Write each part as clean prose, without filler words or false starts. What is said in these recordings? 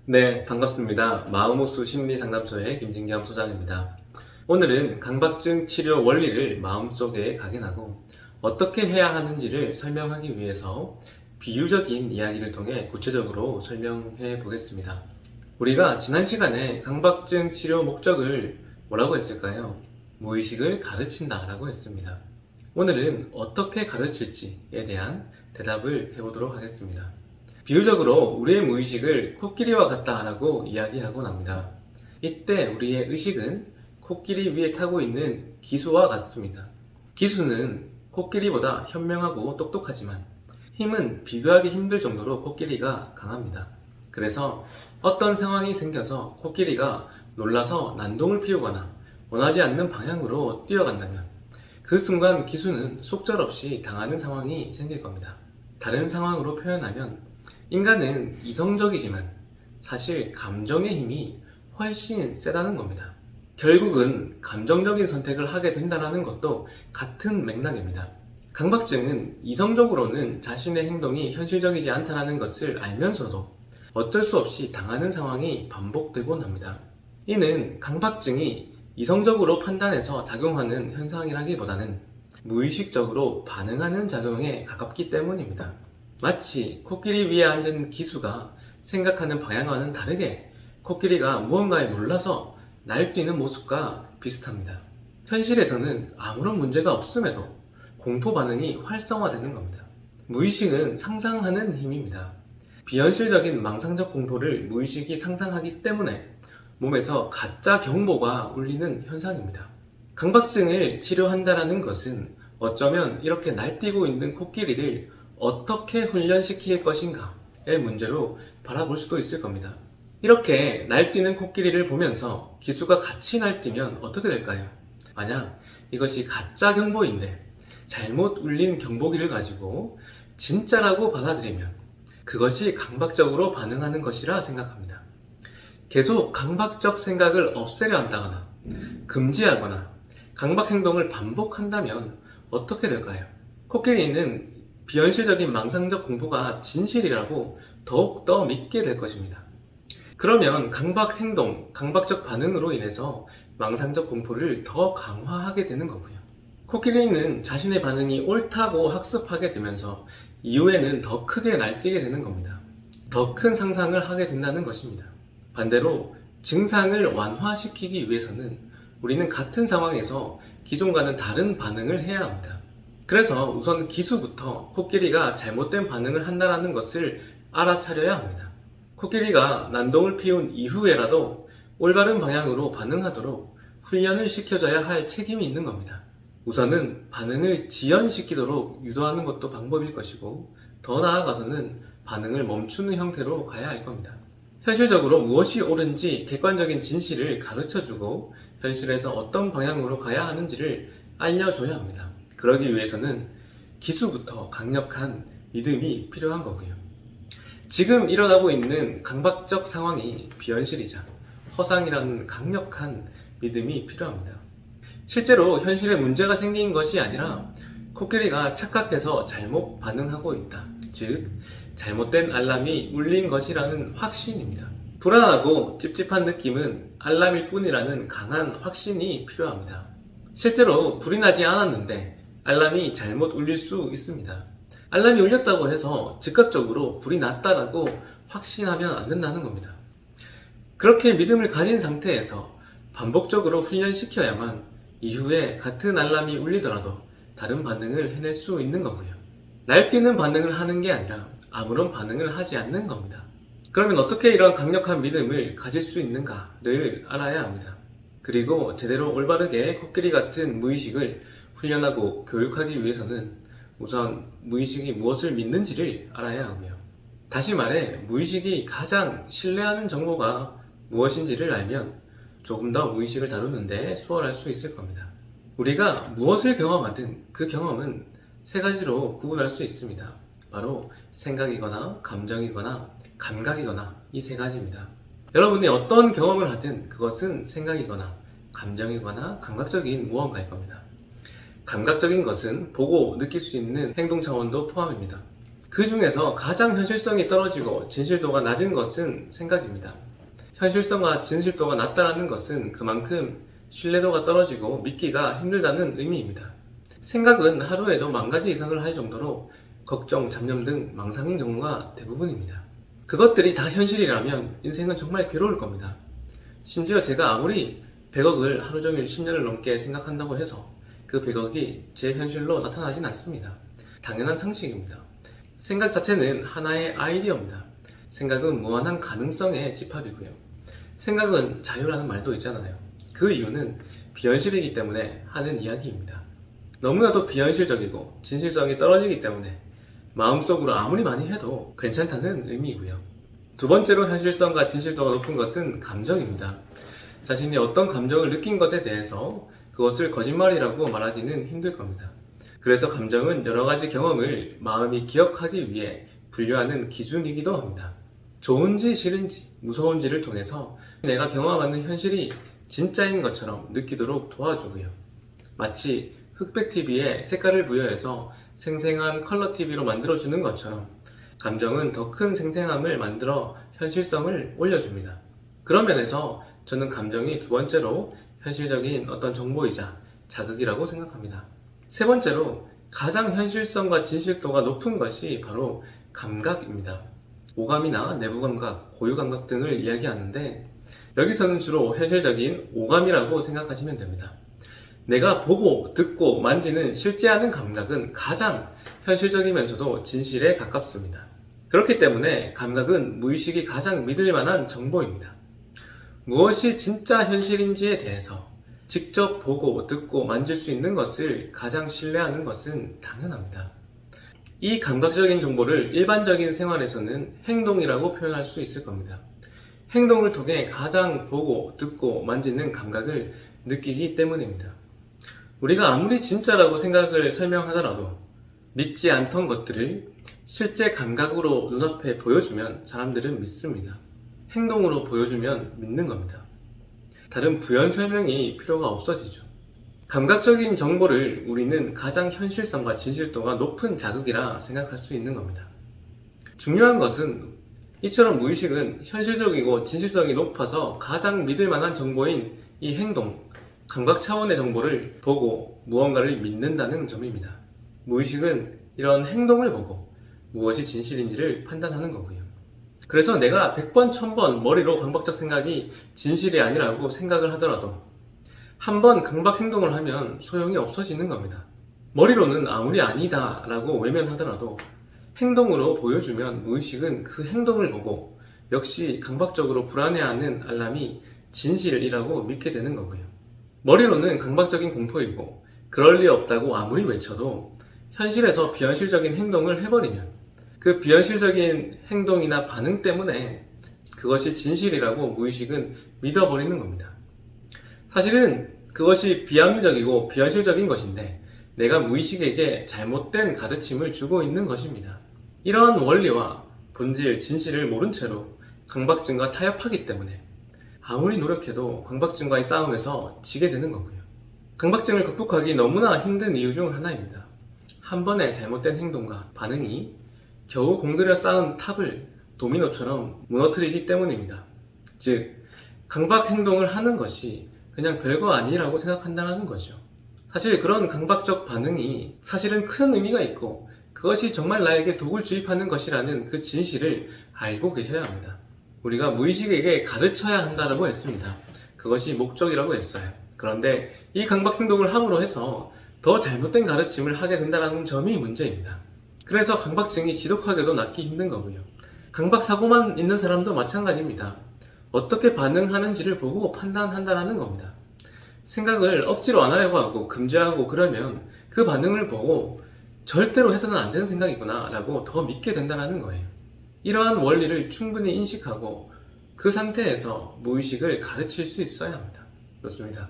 네, 반갑습니다. 마음호수 심리상담소의 김진겸 소장입니다. 오늘은 강박증 치료 원리를 마음속에 각인하고 어떻게 해야 하는지를 설명하기 위해서 비유적인 이야기를 통해 구체적으로 설명해 보겠습니다. 우리가 지난 시간에 강박증 치료 목적을 뭐라고 했을까요? 무의식을 가르친다 라고 했습니다. 오늘은 어떻게 가르칠지에 대한 대답을 해보도록 하겠습니다. 비유적으로 우리의 무의식을 코끼리와 같다라고 이야기하곤 합니다. 이때 우리의 의식은 코끼리 위에 타고 있는 기수와 같습니다. 기수는 코끼리보다 현명하고 똑똑하지만 힘은 비교하기 힘들 정도로 코끼리가 강합니다. 그래서 어떤 상황이 생겨서 코끼리가 놀라서 난동을 피우거나 원하지 않는 방향으로 뛰어간다면 그 순간 기수는 속절없이 당하는 상황이 생길 겁니다. 다른 상황으로 표현하면 인간은 이성적이지만 사실 감정의 힘이 훨씬 세다는 겁니다. 결국은 감정적인 선택을 하게 된다는 것도 같은 맥락입니다. 강박증은 이성적으로는 자신의 행동이 현실적이지 않다는 것을 알면서도 어쩔 수 없이 당하는 상황이 반복되곤 합니다. 이는 강박증이 이성적으로 판단해서 작용하는 현상이라기보다는 무의식적으로 반응하는 작용에 가깝기 때문입니다. 마치 코끼리 위에 앉은 기수가 생각하는 방향과는 다르게 코끼리가 무언가에 놀라서 날뛰는 모습과 비슷합니다. 현실에서는 아무런 문제가 없음에도 공포 반응이 활성화되는 겁니다. 무의식은 상상하는 힘입니다. 비현실적인 망상적 공포를 무의식이 상상하기 때문에 몸에서 가짜 경보가 울리는 현상입니다. 강박증을 치료한다는 것은 어쩌면 이렇게 날뛰고 있는 코끼리를 어떻게 훈련시킬 것인가의 문제로 바라볼 수도 있을 겁니다. 이렇게 날뛰는 코끼리를 보면서 기수가 같이 날뛰면 어떻게 될까요? 만약 이것이 가짜 경보인데 잘못 울린 경보기를 가지고 진짜라고 받아들이면 그것이 강박적으로 반응하는 것이라 생각합니다. 계속 강박적 생각을 없애려 한다거나 금지하거나 강박 행동을 반복한다면 어떻게 될까요? 코끼리는 비현실적인 망상적 공포가 진실이라고 더욱더 믿게 될 것입니다. 그러면 강박 행동, 강박적 반응으로 인해서 망상적 공포를 더 강화하게 되는 거고요. 코끼리는 자신의 반응이 옳다고 학습하게 되면서 이후에는 더 크게 날뛰게 되는 겁니다. 더 큰 상상을 하게 된다는 것입니다. 반대로 증상을 완화시키기 위해서는 우리는 같은 상황에서 기존과는 다른 반응을 해야 합니다. 그래서 우선 기수부터 코끼리가 잘못된 반응을 한다는 것을 알아차려야 합니다. 코끼리가 난동을 피운 이후에라도 올바른 방향으로 반응하도록 훈련을 시켜줘야 할 책임이 있는 겁니다. 우선은 반응을 지연시키도록 유도하는 것도 방법일 것이고 더 나아가서는 반응을 멈추는 형태로 가야 할 겁니다. 현실적으로 무엇이 옳은지 객관적인 진실을 가르쳐주고 현실에서 어떤 방향으로 가야 하는지를 알려줘야 합니다. 그러기 위해서는 기수부터 강력한 믿음이 필요한 거고요. 지금 일어나고 있는 강박적 상황이 비현실이자 허상이라는 강력한 믿음이 필요합니다. 실제로 현실에 문제가 생긴 것이 아니라 코끼리가 착각해서 잘못 반응하고 있다. 즉, 잘못된 알람이 울린 것이라는 확신입니다. 불안하고 찝찝한 느낌은 알람일 뿐이라는 강한 확신이 필요합니다. 실제로 불이 나지 않았는데 알람이 잘못 울릴 수 있습니다. 알람이 울렸다고 해서 즉각적으로 불이 났다라고 확신하면 안 된다는 겁니다. 그렇게 믿음을 가진 상태에서 반복적으로 훈련시켜야만 이후에 같은 알람이 울리더라도 다른 반응을 해낼 수 있는 거고요. 날뛰는 반응을 하는 게 아니라 아무런 반응을 하지 않는 겁니다. 그러면 어떻게 이런 강력한 믿음을 가질 수 있는가를 알아야 합니다. 그리고 제대로 올바르게 코끼리 같은 무의식을 훈련하고 교육하기 위해서는 우선 무의식이 무엇을 믿는지를 알아야 하고요. 다시 말해 무의식이 가장 신뢰하는 정보가 무엇인지를 알면 조금 더 무의식을 다루는데 수월할 수 있을 겁니다. 우리가 무엇을 경험하든 그 경험은 세 가지로 구분할 수 있습니다. 바로 생각이거나 감정이거나 감각이거나 이 세 가지입니다. 여러분이 어떤 경험을 하든 그것은 생각이거나 감정이거나 감각적인 무언가일 겁니다. 감각적인 것은 보고 느낄 수 있는 행동 차원도 포함입니다. 그 중에서 가장 현실성이 떨어지고 진실도가 낮은 것은 생각입니다. 현실성과 진실도가 낮다는 것은 그만큼 신뢰도가 떨어지고 믿기가 힘들다는 의미입니다. 생각은 하루에도 10,000가지 이상을 할 정도로 걱정, 잡념 등 망상인 경우가 대부분입니다. 그것들이 다 현실이라면 인생은 정말 괴로울 겁니다. 심지어 제가 아무리 100억을 하루 종일 10년을 넘게 생각한다고 해서 그 100억이 제 현실로 나타나진 않습니다. 당연한 상식입니다. 생각 자체는 하나의 아이디어입니다. 생각은 무한한 가능성의 집합이고요. 생각은 자유라는 말도 있잖아요. 그 이유는 비현실이기 때문에 하는 이야기입니다. 너무나도 비현실적이고 진실성이 떨어지기 때문에 마음속으로 아무리 많이 해도 괜찮다는 의미이고요. 두 번째로 현실성과 진실도가 높은 것은 감정입니다. 자신이 어떤 감정을 느낀 것에 대해서 그것을 거짓말이라고 말하기는 힘들 겁니다. 그래서 감정은 여러 가지 경험을 마음이 기억하기 위해 분류하는 기준이기도 합니다. 좋은지 싫은지 무서운지를 통해서 내가 경험하는 현실이 진짜인 것처럼 느끼도록 도와주고요. 마치 흑백 TV에 색깔을 부여해서 생생한 컬러 TV로 만들어주는 것처럼 감정은 더 큰 생생함을 만들어 현실성을 올려줍니다. 그런 면에서 저는 감정이 두 번째로 현실적인 어떤 정보이자 자극이라고 생각합니다. 세 번째로 가장 현실성과 진실도가 높은 것이 바로 감각입니다. 오감이나 내부감각, 고유감각 등을 이야기하는데 여기서는 주로 현실적인 오감이라고 생각하시면 됩니다. 내가 보고, 듣고, 만지는 실제하는 감각은 가장 현실적이면서도 진실에 가깝습니다. 그렇기 때문에 감각은 무의식이 가장 믿을 만한 정보입니다. 무엇이 진짜 현실인지에 대해서 직접 보고, 듣고, 만질 수 있는 것을 가장 신뢰하는 것은 당연합니다. 이 감각적인 정보를 일반적인 생활에서는 행동이라고 표현할 수 있을 겁니다. 행동을 통해 가장 보고, 듣고, 만지는 감각을 느끼기 때문입니다. 우리가 아무리 진짜라고 생각을 설명하더라도 믿지 않던 것들을 실제 감각으로 눈앞에 보여주면 사람들은 믿습니다. 행동으로 보여주면 믿는 겁니다. 다른 부연 설명이 필요가 없어지죠. 감각적인 정보를 우리는 가장 현실성과 진실도가 높은 자극이라 생각할 수 있는 겁니다. 중요한 것은 이처럼 무의식은 현실적이고 진실성이 높아서 가장 믿을 만한 정보인 이 행동, 감각 차원의 정보를 보고 무언가를 믿는다는 점입니다. 무의식은 이런 행동을 보고 무엇이 진실인지를 판단하는 거고요. 그래서 내가 100번, 1000번 머리로 강박적 생각이 진실이 아니라고 생각을 하더라도 한 번 강박 행동을 하면 소용이 없어지는 겁니다. 머리로는 아무리 아니다 라고 외면하더라도 행동으로 보여주면 무의식은 그 행동을 보고 역시 강박적으로 불안해하는 알람이 진실이라고 믿게 되는 거고요. 머리로는 강박적인 공포이고 그럴 리 없다고 아무리 외쳐도 현실에서 비현실적인 행동을 해버리면 그 비현실적인 행동이나 반응 때문에 그것이 진실이라고 무의식은 믿어버리는 겁니다. 사실은 그것이 비합리적이고 비현실적인 것인데 내가 무의식에게 잘못된 가르침을 주고 있는 것입니다. 이러한 원리와 본질, 진실을 모른 채로 강박증과 타협하기 때문에 아무리 노력해도 강박증과의 싸움에서 지게 되는 거고요. 강박증을 극복하기 너무나 힘든 이유 중 하나입니다. 한 번의 잘못된 행동과 반응이 겨우 공들여 쌓은 탑을 도미노처럼 무너뜨리기 때문입니다. 즉, 강박 행동을 하는 것이 그냥 별거 아니라고 생각한다는 거죠. 사실 그런 강박적 반응이 사실은 큰 의미가 있고 그것이 정말 나에게 독을 주입하는 것이라는 그 진실을 알고 계셔야 합니다. 우리가 무의식에게 가르쳐야 한다고 했습니다. 그것이 목적이라고 했어요. 그런데 이 강박 행동을 함으로 해서 더 잘못된 가르침을 하게 된다는 점이 문제입니다. 그래서 강박증이 지독하게도 낫기 힘든 거고요. 강박 사고만 있는 사람도 마찬가지입니다. 어떻게 반응하는지를 보고 판단한다는 겁니다. 생각을 억지로 안 하려고 하고 금지하고 그러면 그 반응을 보고 절대로 해서는 안 되는 생각이구나 라고 더 믿게 된다는 거예요. 이러한 원리를 충분히 인식하고 그 상태에서 무의식을 가르칠 수 있어야 합니다. 그렇습니다.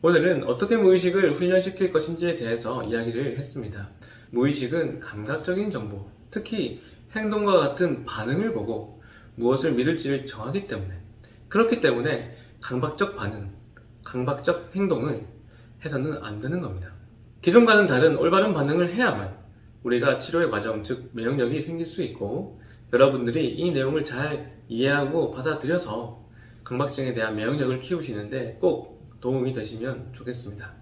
오늘은 어떻게 무의식을 훈련시킬 것인지에 대해서 이야기를 했습니다. 무의식은 감각적인 정보, 특히 행동과 같은 반응을 보고 무엇을 믿을지를 정하기 때문에 그렇기 때문에 강박적 반응, 강박적 행동을 해서는 안 되는 겁니다. 기존과는 다른 올바른 반응을 해야만 우리가 치료의 과정, 즉 면역력이 생길 수 있고 여러분들이 이 내용을 잘 이해하고 받아들여서 강박증에 대한 면역력을 키우시는데 꼭 도움이 되시면 좋겠습니다.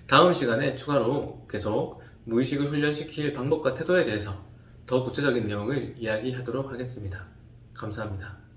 다음 시간에 추가로 계속 무의식을 훈련시킬 방법과 태도에 대해서 더 구체적인 내용을 이야기하도록 하겠습니다. 감사합니다.